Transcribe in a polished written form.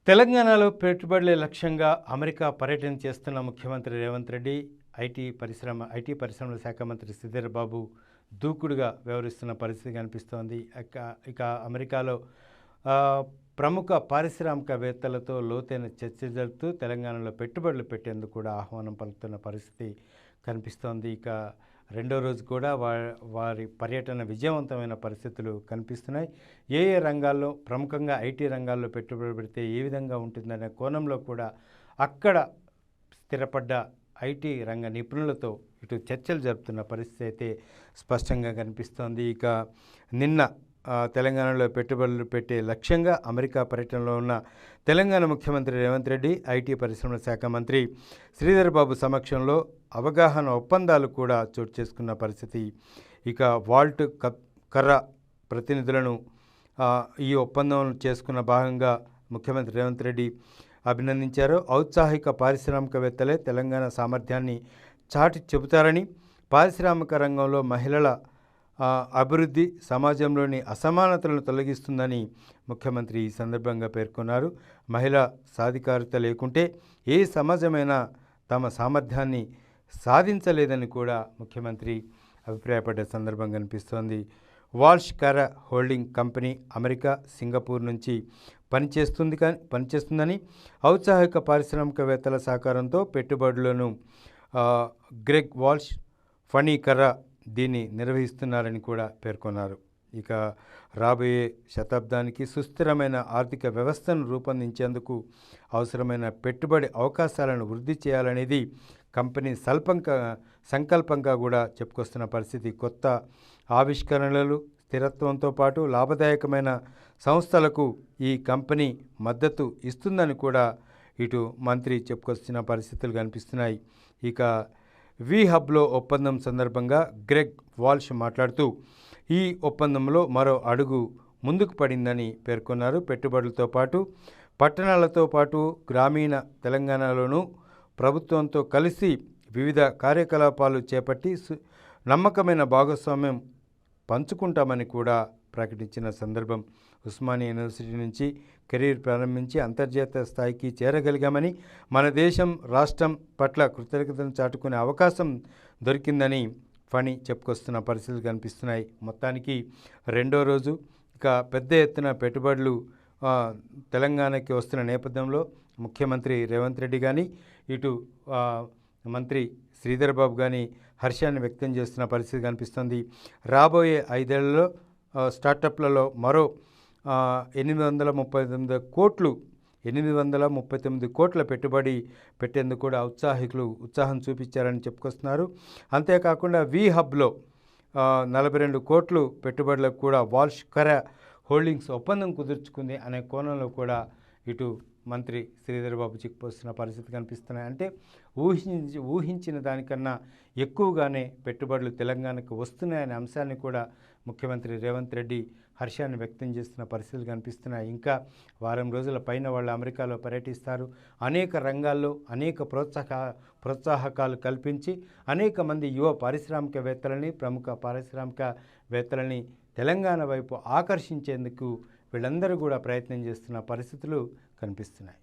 తెలంగాణలో పెట్టుబడులే లక్ష్యంగా అమెరికా పర్యటన చేస్తున్న ముఖ్యమంత్రి రేవంత్ రెడ్డి ఐటీ పరిశ్రమల శాఖ మంత్రి శ్రీధర్ బాబు దూకుడుగా వ్యవహరిస్తున్న పరిస్థితి కనిపిస్తోంది. ఇక అమెరికాలో ప్రముఖ పారిశ్రామికవేత్తలతో లోతైన చర్చ జరుపుతూ తెలంగాణలో పెట్టుబడులు పెట్టేందుకు కూడా ఆహ్వానం పలుకుతున్న పరిస్థితి కనిపిస్తోంది. ఇక రెండో రోజు కూడా వారి పర్యటన విజయవంతమైన పరిస్థితులు కనిపిస్తున్నాయి. ఏ రంగాల్లో ప్రముఖంగా ఐటీ రంగాల్లో పెట్టుబడి పెడితే ఏ విధంగా ఉంటుందనే కోణంలో కూడా అక్కడ స్థిరపడ్డ ఐటీ రంగ నిపుణులతో ఇటు చర్చలు జరుపుతున్న పరిస్థితి అయితే స్పష్టంగా కనిపిస్తోంది. ఇక నిన్న తెలంగాణలో పెట్టుబడులు పెట్టే లక్ష్యంగా అమెరికా పర్యటనలో ఉన్న తెలంగాణ ముఖ్యమంత్రి రేవంత్ రెడ్డి ఐటీ పరిశ్రమల శాఖ మంత్రి శ్రీధర్ బాబు సమక్షంలో అవగాహన ఒప్పందాలు కూడా చోటు చేసుకున్న పరిస్థితి. ఇక వాల్ట్ కర్రా ప్రతినిధులను ఈ ఒప్పందం చేసుకున్న భాగంగా ముఖ్యమంత్రి రేవంత్ రెడ్డి అభినందించారు. ఔత్సాహిక పారిశ్రామికవేత్తలే తెలంగాణ సామర్థ్యాన్ని చాటి చెబుతారని, పారిశ్రామిక రంగంలో మహిళల అభివృద్ధి సమాజంలోని అసమానతలను తొలగిస్తుందని ముఖ్యమంత్రి ఈ సందర్భంగా పేర్కొన్నారు. మహిళా సాధికారత లేకుంటే ఏ సమాజమైనా తమ సామర్థ్యాన్ని సాధించలేదని కూడా ముఖ్యమంత్రి అభిప్రాయపడ్డ సందర్భం కనిపిస్తోంది. వాల్ష్ కర్రా హోల్డింగ్ కంపెనీ అమెరికా, సింగపూర్ నుంచి పనిచేస్తుందని, ఔత్సాహిక పారిశ్రామికవేత్తల సహకారంతో పెట్టుబడులను గ్రెగ్ వాల్ష్, ఫనీ కర్రా దీన్ని నిర్వహిస్తున్నారని కూడా పేర్కొన్నారు. ఇక రాబోయే శతాబ్దానికి సుస్థిరమైన ఆర్థిక వ్యవస్థను రూపొందించేందుకు అవసరమైన పెట్టుబడి అవకాశాలను వృద్ధి చేయాలనేది కంపెనీ సంకల్పంగా కూడా చెప్పుకొస్తున్న పరిస్థితి. కొత్త ఆవిష్కరణలు, స్థిరత్వంతో పాటు లాభదాయకమైన సంస్థలకు ఈ కంపెనీ మద్దతు ఇస్తుందని కూడా ఇటు మంత్రి చెప్పుకొస్తున్న పరిస్థితులు కనిపిస్తున్నాయి. ఇక హబ్లో ఒప్పందం సందర్భంగా గ్రెగ్ వాల్ష్ మాట్లాడుతూ ఈ ఒప్పందంలో మరో అడుగు ముందుకు పడిందని పేర్కొన్నారు. పెట్టుబడులతో పాటు పట్టణాలతో పాటు గ్రామీణ తెలంగాణలోనూ ప్రభుత్వంతో కలిసి వివిధ కార్యకలాపాలు చేపట్టి నమ్మకమైన భాగస్వామ్యం పంచుకుంటామని కూడా ప్రకటించిన సందర్భం. ఉస్మానియా యూనివర్సిటీ నుంచి కెరీర్ ప్రారంభించి అంతర్జాతీయ స్థాయికి చేరగలిగామని, మన దేశం రాష్ట్రం పట్ల కృతజ్ఞతను చాటుకునే అవకాశం దొరికిందని ఫణి చెప్పుకొస్తున్న పరిస్థితులు కనిపిస్తున్నాయి. మొత్తానికి రెండో రోజు ఇక పెద్ద ఎత్తున పెట్టుబడులు తెలంగాణకి వస్తున్న నేపథ్యంలో ముఖ్యమంత్రి రేవంత్ రెడ్డి కానీ, ఇటు మంత్రి శ్రీధర్ బాబు కానీ హర్షాన్ని వ్యక్తం చేస్తున్న పరిస్థితి కనిపిస్తుంది. రాబోయే 5 ఏళ్లలో స్టార్టప్లలో మరో 839 కోట్ల పెట్టుబడి పెట్టేందుకు కూడా ఉత్సాహం చూపించారని చెప్పుకొస్తున్నారు. అంతేకాకుండా హబ్లో 42 కోట్లు పెట్టుబడులకు కూడా వాల్ష్ కర్రా హోల్డింగ్స్ ఒప్పందం కుదుర్చుకుంది అనే కోణంలో కూడా ఇటు మంత్రి శ్రీధర్ బాబు చిక్కుపోస్తున్న పరిస్థితి కనిపిస్తున్నాయి. అంటే ఊహించిన దానికన్నా ఎక్కువగానే పెట్టుబడులు తెలంగాణకు వస్తున్నాయనే అంశాన్ని కూడా ముఖ్యమంత్రి రేవంత్ రెడ్డి హర్షాన్ని వ్యక్తం చేస్తున్న పరిస్థితులు కనిపిస్తున్నాయి. ఇంకా వారం రోజుల పైన వాళ్ళు అమెరికాలో పర్యటిస్తారు. అనేక రంగాల్లో అనేక ప్రోత్సాహకాలు కల్పించి అనేక మంది యువ పారిశ్రామికవేత్తలని, ప్రముఖ పారిశ్రామికవేత్తలని తెలంగాణ వైపు ఆకర్షించేందుకు వీళ్ళందరూ కూడా ప్రయత్నం చేస్తున్న పరిస్థితులు కనిపిస్తున్నాయి.